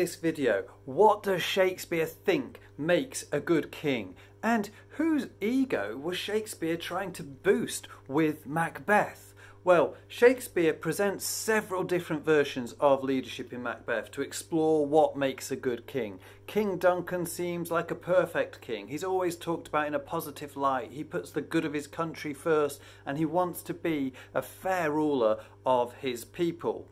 this video, what does Shakespeare think makes a good king? And whose ego was Shakespeare trying to boost with Macbeth? Well, Shakespeare presents several different versions of leadership in Macbeth to explore what makes a good king. King Duncan seems like a perfect king. He's always talked about in a positive light. He puts the good of his country first, and he wants to be a fair ruler of his people.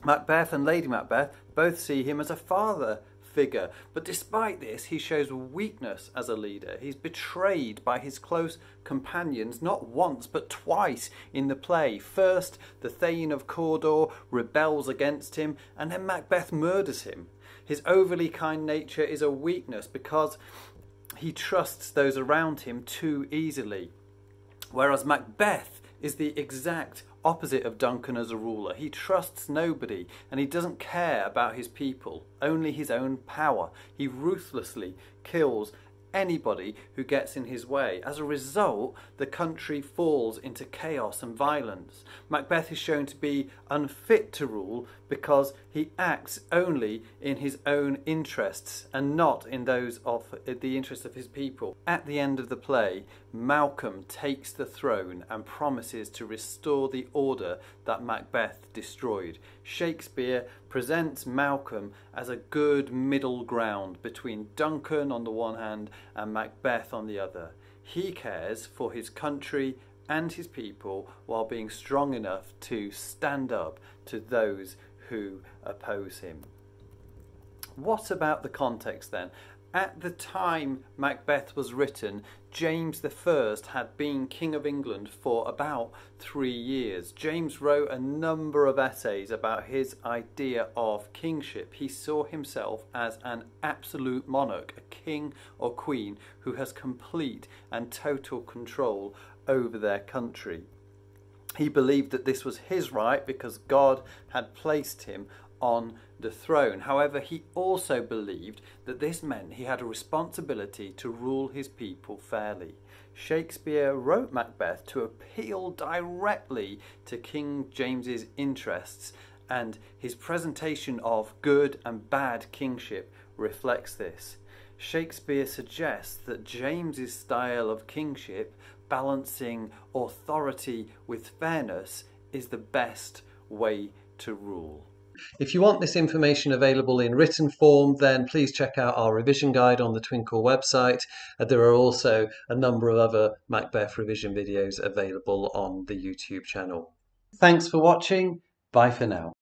Macbeth and Lady Macbeth both see him as a father figure, but despite this he shows weakness as a leader. He's betrayed by his close companions not once but twice in the play. First, the Thane of Cawdor rebels against him, and then Macbeth murders him. His overly kind nature is a weakness because he trusts those around him too easily, whereas Macbeth is the exact opposite of Duncan as a ruler. He trusts nobody and he doesn't care about his people, only his own power. He ruthlessly kills anybody who gets in his way. As a result, the country falls into chaos and violence. Macbeth is shown to be unfit to rule because he acts only in his own interests and not in those of the interests of his people. At the end of the play, Malcolm takes the throne and promises to restore the order that Macbeth destroyed. Shakespeare presents Malcolm as a good middle ground between Duncan on the one hand and Macbeth on the other. He cares for his country and his people while being strong enough to stand up to those who oppose him. What about the context then? At the time Macbeth was written, James I had been King of England for about 3 years. James wrote a number of essays about his idea of kingship. He saw himself as an absolute monarch, a king or queen who has complete and total control over their country. He believed that this was his right because God had placed him on the throne. However, he also believed that this meant he had a responsibility to rule his people fairly. Shakespeare wrote Macbeth to appeal directly to King James's interests, and his presentation of good and bad kingship reflects this. Shakespeare suggests that James's style of kingship, balancing authority with fairness, is the best way to rule. If you want this information available in written form, then please check out our revision guide on the Twinkle website. There are also a number of other Macbeth revision videos available on the YouTube channel. Thanks for watching. Bye for now.